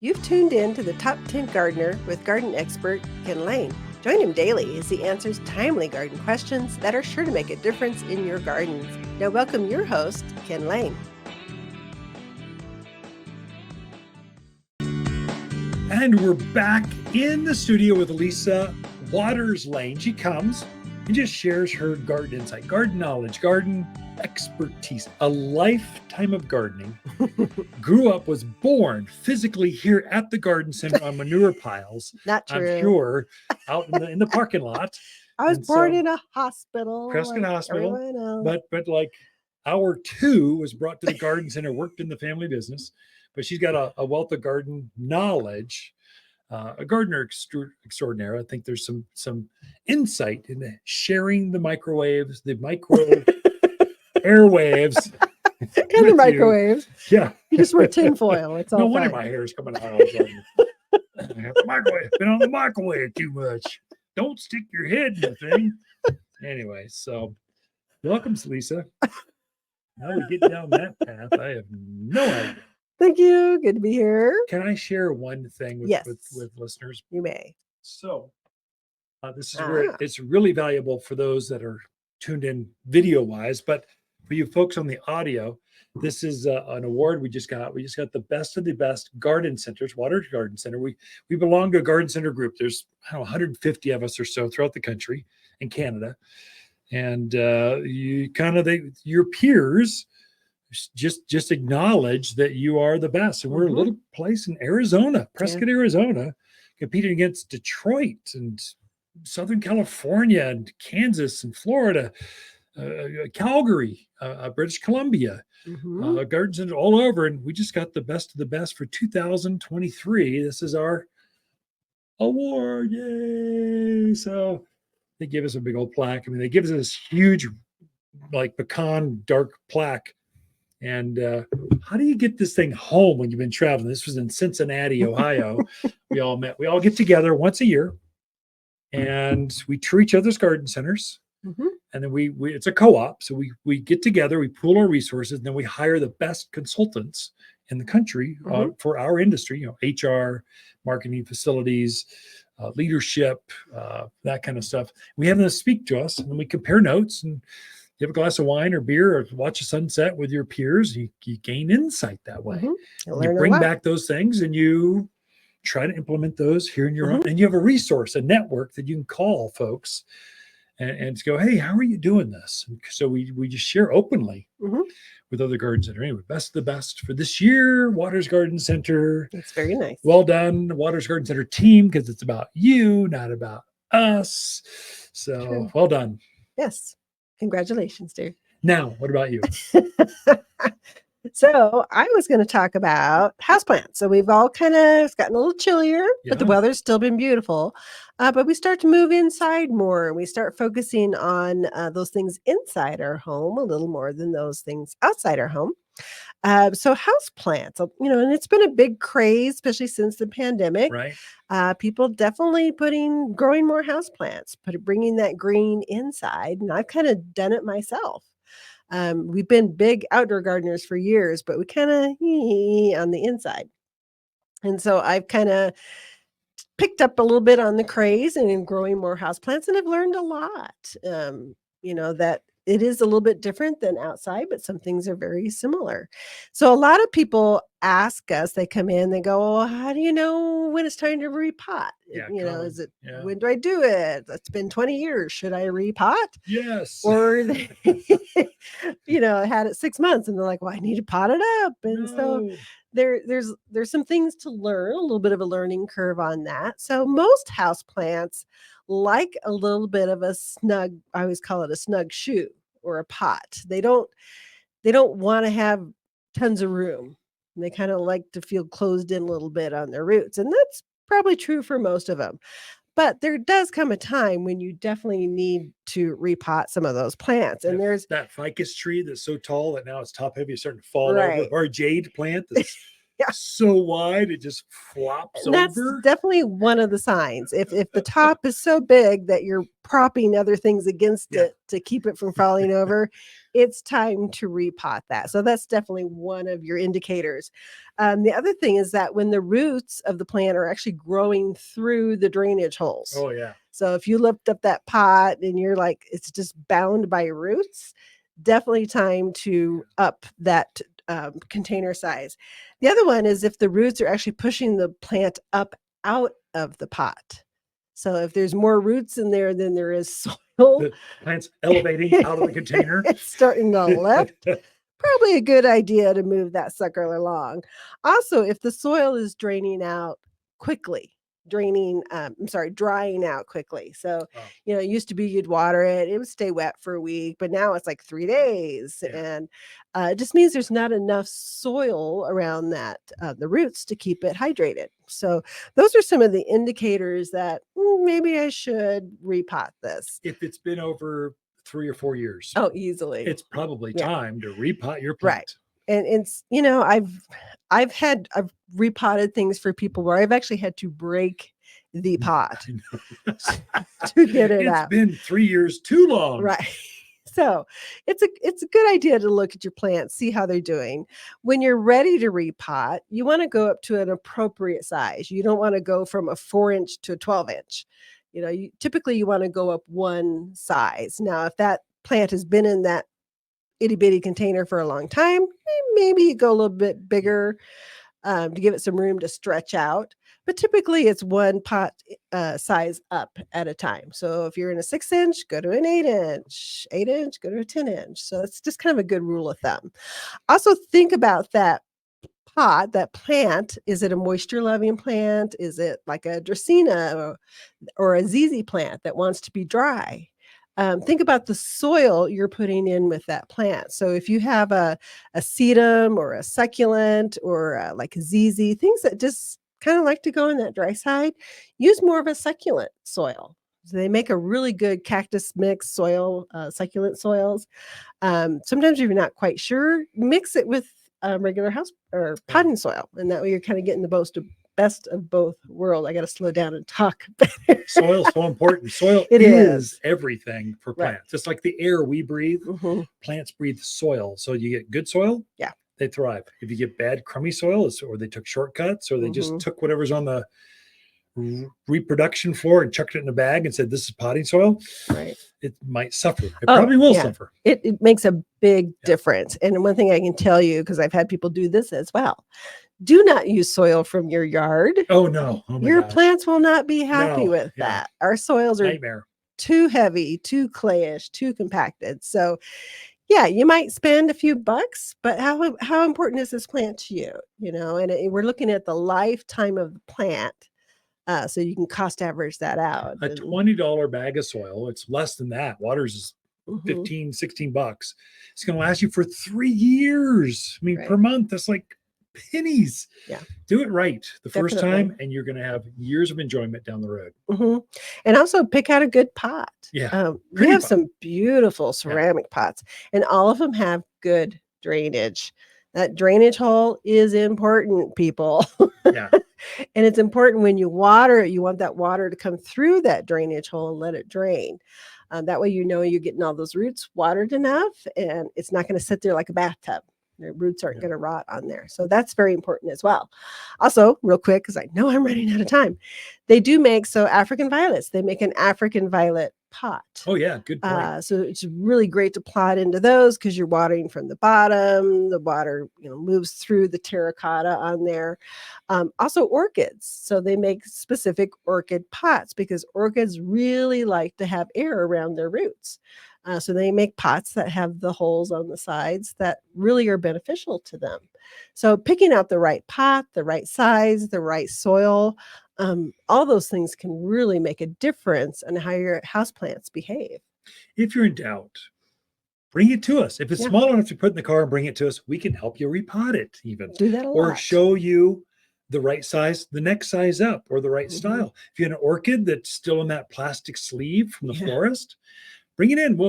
You've tuned in to the Top 10 Gardener with garden expert Ken Lain. Join him daily as he answers timely garden questions that are sure to make a difference in your gardens. Now, welcome your host, Ken Lain. And we're back in the studio with Lisa Waters Lane. She comes and just shares her garden insight, garden knowledge, garden expertise, a lifetime of gardening. Grew up, was born physically here at the garden center on manure piles. Not true. I'm sure out in the parking lot. I was born in a hospital. Prescott Hospital. But like hour two was brought to the garden center, worked in the family business. But she's got a wealth of garden knowledge, a gardener extraordinaire. I think there's some insight in sharing the microwaves, the micro airwaves. Kind of microwaves. Yeah. You just wear tinfoil. It's all no wonder fine. my hair is coming out. The microwave. Been on the microwave too much. Don't stick your head in the thing. Anyway, so welcome, Lisa. Now we get down that path. I have no idea. Thank you. Good to be here. Can I share one thing with listeners? You may. So this is where it's really valuable for those that are tuned in video wise, but for you folks on the audio, this is an award we just got. We just got the best of the best garden centers, Waters Garden Center. We belong to a garden center group. There's 150 of us or so throughout the country and Canada. And your peers just acknowledge that you are the best. And we're a little place in Arizona, Prescott, Arizona, competing against Detroit and Southern California and Kansas and Florida, Calgary, British Columbia, garden center all over. And we just got the best of the best for 2023. This is our award. Yay. So they give us a big old plaque. I mean, they give us this huge, like pecan dark plaque. And how do you get this thing home when you've been traveling? This was in Cincinnati, Ohio. We all met. We all get together once a year, and we tour each other's garden centers. And then we it's a co-op, so we get together, we pool our resources, and then we hire the best consultants in the country for our industry. HR, marketing, facilities, leadership, that kind of stuff. We have them speak to us, and then we compare notes and. You have a glass of wine or beer or watch a sunset with your peers, you gain insight that way. You bring back those things and you try to implement those here in your own. And you have a resource, a network that you can call folks and go, hey, how are you doing this? And so we just share openly with other garden centers. Anyway, best of the best for this year, Waters Garden Center. It's very nice. Well done, Waters Garden Center team, because it's about you, not about us. So well done. Yes. Congratulations, dear. Now, what about you? So I was going to talk about houseplants. So we've all kind of gotten a little chillier, but the weather's still been beautiful. But we start to move inside more. And we start focusing on those things inside our home a little more than those things outside our home. So houseplants, and it's been a big craze, especially since the pandemic. Right. People definitely growing more houseplants, bringing that green inside. And I've kind of done it myself. We've been big outdoor gardeners for years, but we kind of on the inside. And so I've kind of picked up a little bit on the craze and in growing more houseplants, and I've learned a lot. That it is a little bit different than outside, but some things are very similar. So a lot of people ask us, they come in, they go, well, how do you know when it's time to repot? Is it, when do I do it? It's been 20 years. Should I repot? Yes. Or, they, I had it 6 months and they're like, well, I need to pot it up. And so there's some things to learn, a little bit of a learning curve on that. So most houseplants like a little bit of a snug, I always call it a snug shoe or a pot. They don't want to have tons of room. They kind of like to feel closed in a little bit on their roots. And that's probably true for most of them. But there does come a time when you definitely need to repot some of those plants. And there's that ficus tree that's so tall that now it's top heavy, it's starting to fall over. Or a jade plant that's so wide it just flops And that's over. definitely one of the signs. If the top is so big that you're propping other things against it to keep it from falling over, it's time to repot that. So that's definitely one of your indicators. The other thing is that when the roots of the plant are actually growing through the drainage holes. Oh yeah. So if you lift up that pot and you're like, it's just bound by roots, definitely time to up that container size. The other one is if the roots are actually pushing the plant up out of the pot. So if there's more roots in there than there is soil, The plant's elevating out of the container. It's starting to lift. Probably a good idea to move that sucker along. Also, if the soil is draining out quickly, drying out quickly. So, it used to be you'd water it would stay wet for a week, but now it's like 3 days. And it just means there's not enough soil around that, the roots to keep it hydrated. So those are some of the indicators that maybe I should repot this. If it's been over 3 or 4 years. Oh, easily. It's probably time to repot your Right. plant. And it's, I've repotted things for people where I've actually had to break the pot to get it out. It's been 3 years too long. Right. So it's a good idea to look at your plants, see how they're doing. When you're ready to repot, you want to go up to an appropriate size. You don't want to go from a 4-inch to a 12-inch. Typically you want to go up one size. Now, if that plant has been in that itty bitty container for a long time, maybe you go a little bit bigger to give it some room to stretch out. But typically it's one pot size up at a time. So if you're in a 6-inch, go to an 8-inch, 8-inch, go to a 10-inch. So it's just kind of a good rule of thumb. Also think about that pot, that plant. Is it a moisture loving plant? Is it like a Dracaena or a ZZ plant that wants to be dry? Think about the soil you're putting in with that plant. So if you have a sedum or a succulent or like a ZZ, things that just kind of like to go on that dry side, use more of a succulent soil. So they make a really good cactus mix soil, succulent soils. Sometimes if you're not quite sure, mix it with regular house or potting soil, and that way you're kind of getting the best of both worlds. I got to slow down and talk. Soil is so important. Soil is everything for plants. Right. Just like the air we breathe, plants breathe soil. So you get good soil, they thrive. If you get bad, crummy soil, or they took shortcuts, or they just took whatever's on the reproduction floor and chucked it in a bag and said, this is potting soil, right, it might suffer. It probably will suffer. It makes a big difference. And one thing I can tell you, because I've had people do this as well, do not use soil from your yard. Oh no. Your plants will not be happy with that. Our soils are nightmare. Too heavy, too clayish, too compacted. So you might spend a few bucks, but how important is this plant to you? And we're looking at the lifetime of the plant. So you can cost average that out. A $20 bag of soil, it's less than that. Water's is 15, 16 bucks. It's going to last you for 3 years. I mean, per month, that's like pennies. Yeah. Do it right the first time, and you're going to have years of enjoyment down the road. And also pick out a good pot. Yeah. We have some beautiful ceramic pots, and all of them have good drainage. That drainage hole is important, people. Yeah. And it's important when you water it, you want that water to come through that drainage hole and let it drain. That way, you're getting all those roots watered enough, and it's not going to sit there like a bathtub. Their roots aren't going to rot on there. So that's very important as well. Also, real quick, because I know I'm running out of time, they do make African violets. They make an African violet pot. Oh yeah, good point. So it's really great to plot into those because you're watering from the bottom. The water moves through the terracotta on there. Also orchids. So they make specific orchid pots because orchids really like to have air around their roots. So they make pots that have the holes on the sides that really are beneficial to them. So picking out the right pot, the right size, the right soil, all those things can really make a difference in how your houseplants behave. If you're in doubt, bring it to us. If it's small enough to put in the car and bring it to us, we can help you repot it even. Do that a lot. Or show you the right size, the next size up, or the right style. If you have an orchid that's still in that plastic sleeve from the florist, bring it in.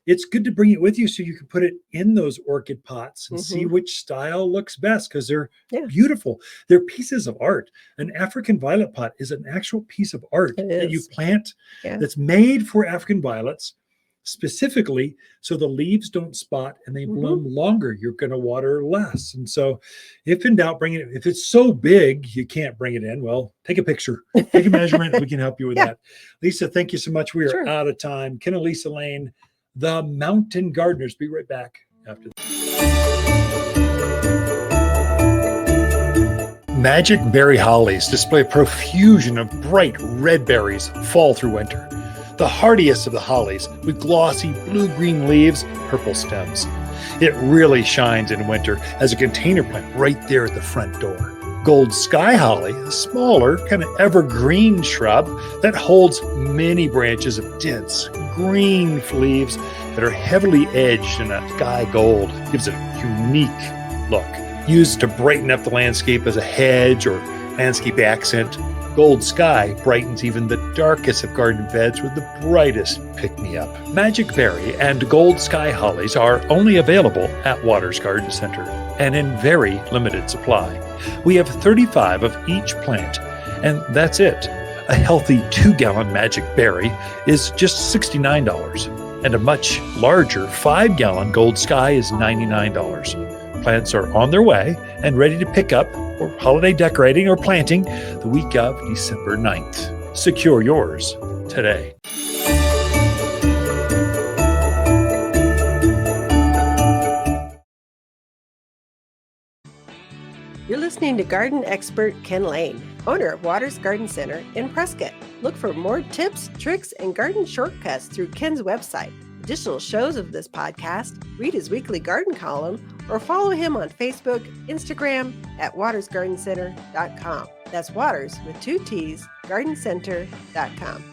It's good to bring it with you so you can put it in those orchid pots and see Mhm. which style looks best, because they're Yeah. beautiful. They're pieces of art. An African violet pot is an actual piece of art It that you is. plant, Yeah. that's made for African violets specifically, so the leaves don't spot and they Mhm. bloom longer. You're going to water less. And so if in doubt, bring it. If it's so big you can't bring it in, well, take a picture, take a measurement. We can help you with Yeah. that. Lisa, thank you so much. We are Sure. out of time. Ken and Lisa Lain, the Mountain Gardeners. Be right back after this. Magic berry hollies display a profusion of bright red berries fall through winter. The hardiest of the hollies, with glossy blue-green leaves, purple stems. It really shines in winter as a container plant right there at the front door. Gold sky holly, a smaller, kind of evergreen shrub that holds many branches of dense green leaves that are heavily edged in a sky gold. Gives it a unique look. Used to brighten up the landscape as a hedge or landscape accent, gold sky brightens even the darkest of garden beds with the brightest pick-me-up. Magic berry and gold sky hollies are only available at Waters Garden Center and in very limited supply. We have 35 of each plant, and that's it. A healthy 2-gallon magic berry is just $69, and a much larger 5-gallon gold sky is $99. Plants are on their way and ready to pick up for holiday decorating or planting the week of December 9th. Secure yours today. You're listening to garden expert Ken Lain, owner of Waters Garden Center in Prescott. Look for more tips, tricks, and garden shortcuts through Ken's website. Additional shows of this podcast, read his weekly garden column, or follow him on Facebook, Instagram at watersgardencenter.com. That's Waters with 2 T's, gardencenter.com.